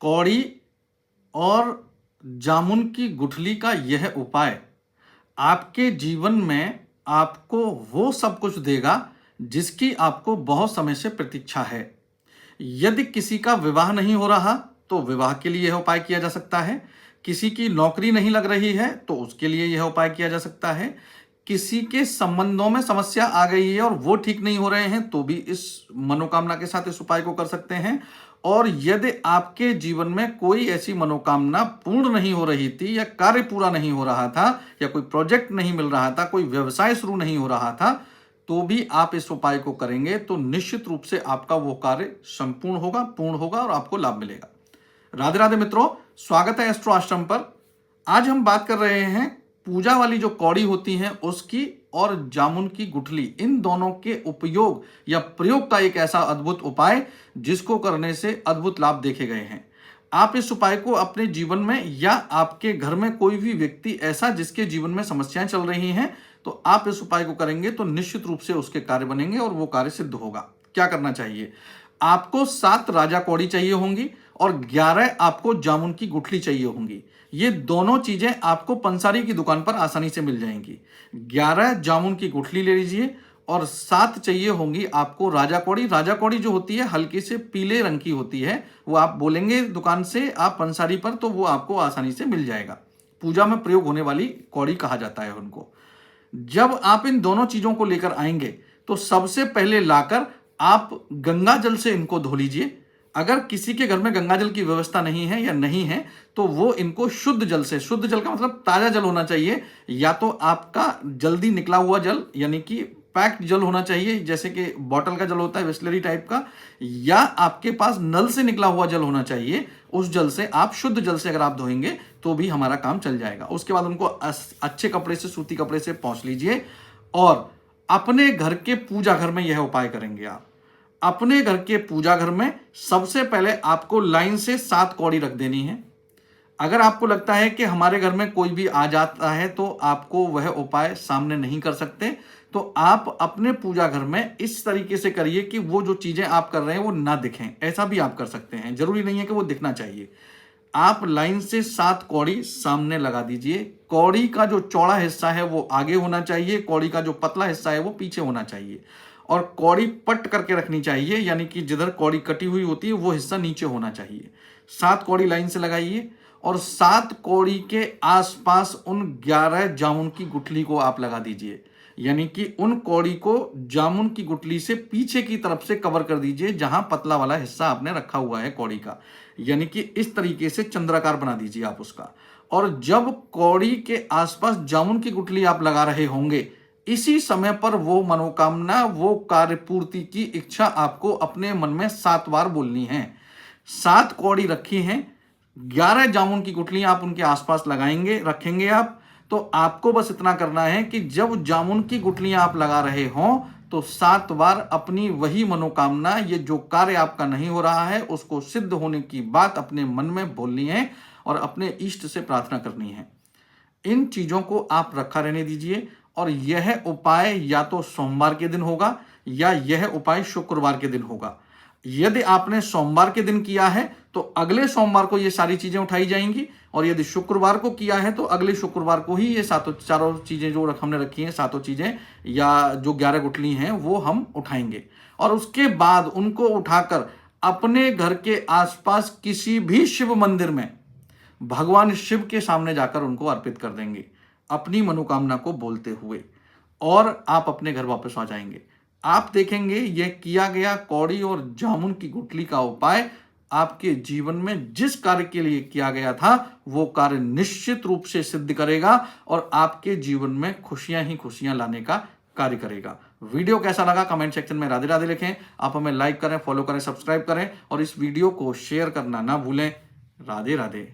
कौड़ी और जामुन की गुठली का यह उपाय आपके जीवन में आपको वो सब कुछ देगा जिसकी आपको बहुत समय से प्रतीक्षा है। यदि किसी का विवाह नहीं हो रहा तो विवाह के लिए यह उपाय किया जा सकता है। किसी की नौकरी नहीं लग रही है तो उसके लिए यह उपाय किया जा सकता है। किसी के संबंधों में समस्या आ गई है और वो ठीक नहीं हो रहे हैं तो भी इस मनोकामना के साथ इस उपाय को कर सकते हैं। और यदि आपके जीवन में कोई ऐसी मनोकामना पूर्ण नहीं हो रही थी या कार्य पूरा नहीं हो रहा था या कोई प्रोजेक्ट नहीं मिल रहा था, कोई व्यवसाय शुरू नहीं हो रहा था, तो भी आप इस उपाय को करेंगे तो निश्चित रूप से आपका वो कार्य संपूर्ण होगा, पूर्ण होगा और आपको लाभ मिलेगा। राधे राधे मित्रों, स्वागत है एस्ट्रो आश्रम पर। आज हम बात कर रहे हैं पूजा वाली जो कौड़ी होती है उसकी और जामुन की गुठली, इन दोनों के उपयोग या प्रयोग का एक ऐसा अद्भुत उपाय जिसको करने से अद्भुत लाभ देखे गए हैं। आप इस उपाय को अपने जीवन में या आपके घर में कोई भी व्यक्ति ऐसा जिसके जीवन में समस्याएं चल रही हैं तो आप इस उपाय को करेंगे तो निश्चित रूप से उसके कार्य बनेंगे और वो कार्य सिद्ध होगा। क्या करना चाहिए? आपको 7 राजा कौड़ी चाहिए होंगी और 11 आपको जामुन की गुठली चाहिए होंगी। ये दोनों चीजें आपको पंसारी की दुकान पर आसानी से मिल जाएंगी। 11 जामुन की गुठली ले लीजिए और 7 चाहिए होंगी आपको राजा कौड़ी। राजा कौड़ी जो होती है हल्के से पीले रंग की होती है, वो आप बोलेंगे दुकान से आप पंसारी पर तो वो आपको आसानी से मिल जाएगा। पूजा में प्रयोग होने वाली कौड़ी कहा जाता है उनको। जब आप इन दोनों चीजों को लेकर आएंगे तो सबसे पहले लाकर आप गंगा जल से इनको धो लीजिए। अगर किसी के घर में गंगा जल की व्यवस्था नहीं है या नहीं है तो वो इनको शुद्ध जल से, शुद्ध जल का मतलब ताजा जल होना चाहिए, या तो आपका जल्दी निकला हुआ जल यानी कि पैक्ड जल होना चाहिए, जैसे कि बॉटल का जल होता है बिस्लरी टाइप का, या आपके पास नल से निकला हुआ जल होना चाहिए। उस जल से आप, शुद्ध जल से अगर आप धोएंगे तो भी हमारा काम चल जाएगा। उसके बाद उनको अच्छे कपड़े से, सूती कपड़े से पोंछ लीजिए और अपने घर के पूजा घर में यह उपाय करेंगे आप। अपने घर के पूजा घर में सबसे पहले आपको लाइन से 7 कौड़ी रख देनी है। अगर आपको लगता है कि हमारे घर में कोई भी आ जाता है तो आपको वह उपाय सामने नहीं कर सकते, तो आप अपने पूजा घर में इस तरीके से करिए कि वो जो चीजें आप कर रहे हैं वो ना दिखें। ऐसा भी आप कर सकते हैं, जरूरी नहीं है कि वो दिखना चाहिए। आप लाइन से 7 कौड़ी सामने लगा दीजिए। कौड़ी का जो चौड़ा हिस्सा है वो आगे होना चाहिए, कौड़ी का जो पतला हिस्सा है वो पीछे होना चाहिए, और कौड़ी पट करके रखनी चाहिए, यानी कि जिधर कौड़ी कटी हुई होती है वो हिस्सा नीचे होना चाहिए। 7 कौड़ी लाइन से लगाइए और 7 कौड़ी के आसपास उन 11 जामुन की गुठली को आप लगा दीजिए, यानी कि उन कौड़ी को जामुन की गुठली से पीछे की तरफ से कवर कर दीजिए जहां पतला वाला हिस्सा आपने रखा हुआ है कौड़ी का, यानी कि इस तरीके से चंद्राकार बना दीजिए आप उसका। और जब कौड़ी के आसपास जामुन की गुठली आप लगा रहे होंगे, इसी समय पर वो मनोकामना, वो कार्य पूर्ति की इच्छा आपको अपने मन में 7 बार बोलनी है। 7 कौड़ी रखी हैं, 11 जामुन की गुठलियां आप उनके आसपास लगाएंगे, रखेंगे आप। तो आपको बस इतना करना है कि जब जामुन की गुठलियां आप लगा रहे हों तो 7 बार अपनी वही मनोकामना, ये जो कार्य आपका नहीं हो रहा है उसको सिद्ध होने की बात अपने मन में बोलनी है और अपने इष्ट से प्रार्थना करनी है। इन चीजों को आप रखा रहने दीजिए और यह उपाय या तो सोमवार के दिन होगा या यह उपाय शुक्रवार के दिन होगा। यदि आपने सोमवार के दिन किया है तो अगले सोमवार को ये सारी चीजें उठाई जाएंगी, और यदि शुक्रवार को किया है तो अगले शुक्रवार को ही ये चारों चीजें जो हमने रखी हैं, 7 चीजें या जो 11 गुठली हैं वो हम उठाएंगे। और उसके बाद उनको उठाकर अपने घर के आसपास किसी भी शिव मंदिर में भगवान शिव के सामने जाकर उनको अर्पित कर देंगे अपनी मनोकामना को बोलते हुए, और आप अपने घर वापस आ जाएंगे। आप देखेंगे यह किया गया कौड़ी और जामुन की गुठली का उपाय आपके जीवन में जिस कार्य के लिए किया गया था वो कार्य निश्चित रूप से सिद्ध करेगा और आपके जीवन में खुशियां ही खुशियां लाने का कार्य करेगा। वीडियो कैसा लगा कमेंट सेक्शन में राधे राधे लिखें। आप हमें लाइक करें, फॉलो करें, सब्सक्राइब करें और इस वीडियो को शेयर करना ना भूलें। राधे राधे।